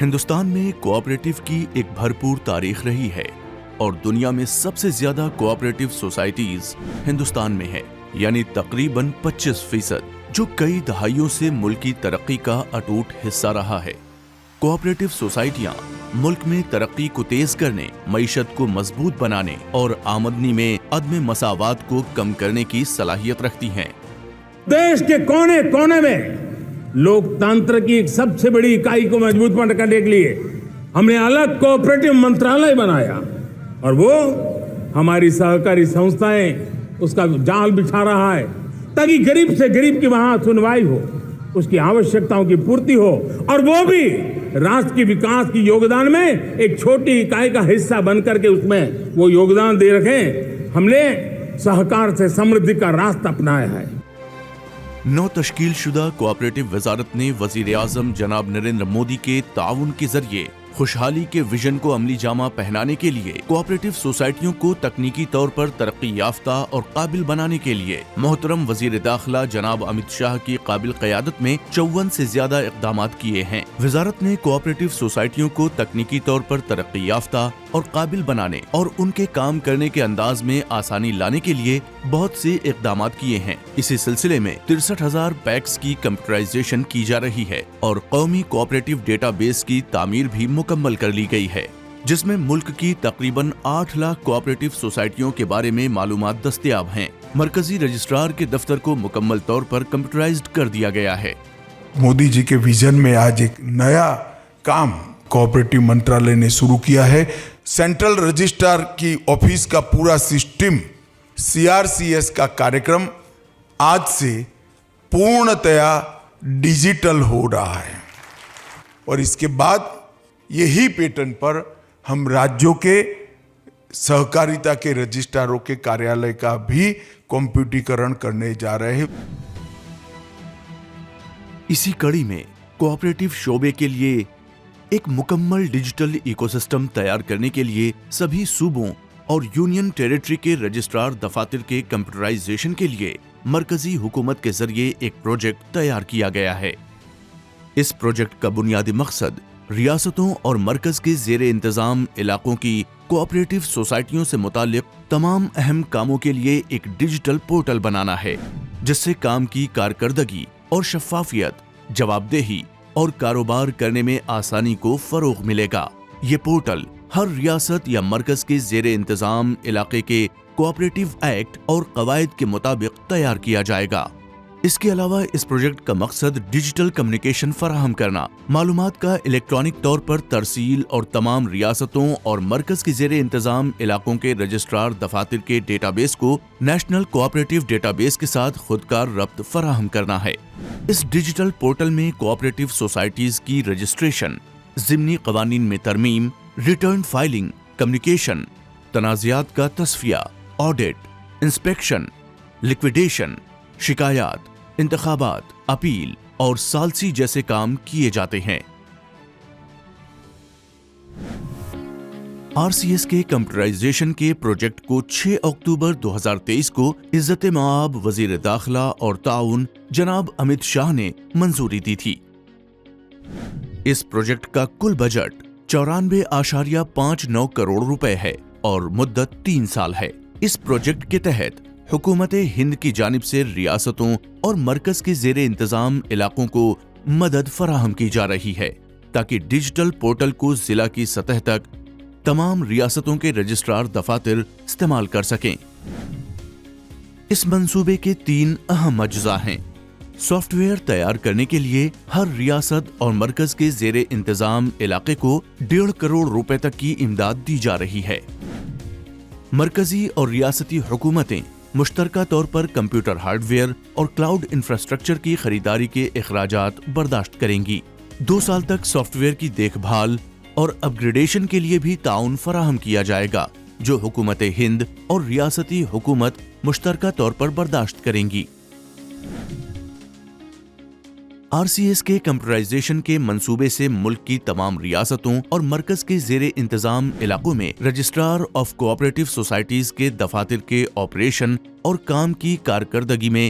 ہندوستان میں کوآپریٹو کی ایک بھرپور تاریخ رہی ہے اور دنیا میں سب سے زیادہ کوآپریٹو سوسائٹیز ہندوستان میں ہے، یعنی تقریباً 25%، جو کئی دہائیوں سے ملک کی ترقی کا اٹوٹ حصہ رہا ہے۔ کوآپریٹو سوسائٹیاں ملک میں ترقی کو تیز کرنے، معیشت کو مضبوط بنانے اور آمدنی میں عدم مساوات کو کم کرنے کی صلاحیت رکھتی ہیں۔ دیش کے کونے کونے میں لوکتانتر کی ایک سب سے بڑی اکائی کو مضبوط کرنے کے لیے ہم نے الگ کوآپریٹو منترالیہ بنایا، اور وہ ہماری سہکاری سنستھائیں اس کا جال بچھا رہا ہے تاکہ غریب سے غریب کی وہاں سنوائی ہو، اس کی آوشکتاؤں کی پورتی ہو، اور وہ بھی راشٹر کی وکاس کی یوگدان میں ایک چھوٹی اکائی کا حصہ بن کر کے اس میں وہ یوگدان دے رکھیں۔ ہم نے سہکار سے سمردھی کا راستہ اپنایا ہے۔ نو تشکیل شدہ کوآپریٹو وزارت نے وزیر اعظم جناب نریندر مودی کے تعاون کے ذریعے خوشحالی کے ویژن کو عملی جامہ پہنانے کے لیے کوآپریٹو سوسائٹیوں کو تکنیکی طور پر ترقی یافتہ اور قابل بنانے کے لیے محترم وزیر داخلہ جناب امت شاہ کی قابل قیادت میں 54 سے زیادہ اقدامات کیے ہیں۔ وزارت نے کوآپریٹو سوسائٹیوں کو تکنیکی طور پر ترقی یافتہ اور قابل بنانے اور ان کے کام کرنے کے انداز میں آسانی لانے کے لیے بہت سے اقدامات کیے ہیں۔ اسی سلسلے میں 63,000 پیکس کی کمپیوٹرائزیشن کی جا رہی ہے اور قومی کوآپریٹو ڈیٹا بیس کی تعمیر بھی مکمل کر لی گئی ہے، جس میں ملک کی تقریباً 8 لاکھ کوآپریٹو سوسائٹیوں کے بارے میں معلومات دستیاب ہیں۔ مرکزی رجسٹرار کے دفتر کو مکمل طور پر کمپیوٹرائزڈ کر دیا گیا ہے۔ مودی جی کے ویژن میں آج ایک نیا کام کوآپریٹو منترالیہ نے شروع کیا ہے۔ سینٹرل رجسٹرار کی آفس کا پورا سسٹم CRCS کا کاریکرم آج سے پورنتیا ڈیجیٹل ہو رہا ہے، اور اس کے بعد یہی پیٹرن پر ہم راجیوں کے سہکاریتا کے رجسٹراروں کے کاریالیہ کا بھی کمپیوٹریکرن کرنے جا رہے ہیں۔ اسی کڑی میں کوآپریٹو شعبے کے لیے ایک مکمل ڈیجیٹل ایکو سسٹم تیار کرنے کے لیے سبھی صوبوں اور یونین ٹیریٹری کے رجسٹرار دفاتر کے کمپیوٹرائزیشن کے لیے مرکزی حکومت کے ذریعے ایک پروجیکٹ تیار کیا گیا ہے۔ اس پروجیکٹ کا بنیادی مقصد ریاستوں اور مرکز کے زیر انتظام علاقوں کی کوآپریٹو سوسائٹیوں سے متعلق تمام اہم کاموں کے لیے ایک ڈیجیٹل پورٹل بنانا ہے، جس سے کام کی کارکردگی اور شفافیت، جواب دہی اور کاروبار کرنے میں آسانی کو فروغ ملے گا۔ یہ پورٹل ہر ریاست یا مرکز کے زیر انتظام علاقے کے کوآپریٹو ایکٹ اور قواعد کے مطابق تیار کیا جائے گا۔ اس کے علاوہ اس پروجیکٹ کا مقصد ڈیجیٹل کمیونیکیشن فراہم کرنا، معلومات کا الیکٹرانک طور پر ترسیل اور تمام ریاستوں اور مرکز کے زیر انتظام علاقوں کے رجسٹرار دفاتر کے ڈیٹا بیس کو نیشنل کوآپریٹو ڈیٹا بیس کے ساتھ خودکار ربط فراہم کرنا ہے۔ اس ڈیجیٹل پورٹل میں کوآپریٹو سوسائٹیز کی رجسٹریشن، ضمنی قوانین میں ترمیم، ریٹرن فائلنگ، کمیونیکیشن، تنازعات کا تصفیہ، آڈٹ، انسپیکشن، لیکویڈیشن، شکایات، انتخابات، اپیل اور ثالثی جیسے کام کیے جاتے ہیں۔ RCS کے کمپیوٹرائزیشن کے پروجیکٹ کو 6 اکتوبر 2023 کو عزت مآب وزیر داخلہ اور تعاون جناب امت شاہ نے منظوری دی تھی۔ اس پروجیکٹ کا کل بجٹ 94.59 کروڑ روپے ہے اور مدت 3 سال ہے۔ اس پروجیکٹ کے تحت حکومت ہند کی جانب سے ریاستوں اور مرکز کے زیر انتظام علاقوں کو مدد فراہم کی جا رہی ہے تاکہ ڈیجیٹل پورٹل کو ضلع کی سطح تک تمام ریاستوں کے رجسٹرار دفاتر استعمال کر سکیں۔ اس منصوبے کے 3 اہم اجزاء ہیں۔ سافٹ ویئر تیار کرنے کے لیے ہر ریاست اور مرکز کے زیر انتظام علاقے کو 1.5 کروڑ روپے تک کی امداد دی جا رہی ہے۔ مرکزی اور ریاستی حکومتیں مشترکہ طور پر کمپیوٹر ہارڈ ویئر اور کلاؤڈ انفراسٹرکچر کی خریداری کے اخراجات برداشت کریں گی۔ 2 سال تک سافٹ ویئر کی دیکھ بھال اور اپ گریڈیشن کے لیے بھی تعاون فراہم کیا جائے گا، جو حکومت ہند اور ریاستی حکومت مشترکہ طور پر برداشت کریں گی۔ RCS کے کمپیوٹرائزیشن کے منصوبے سے ملک کی تمام ریاستوں اور مرکز کے زیر انتظام علاقوں میں رجسٹرار آف کوآپریٹو سوسائٹیز کے دفاتر کے آپریشن اور کام کی کارکردگی میں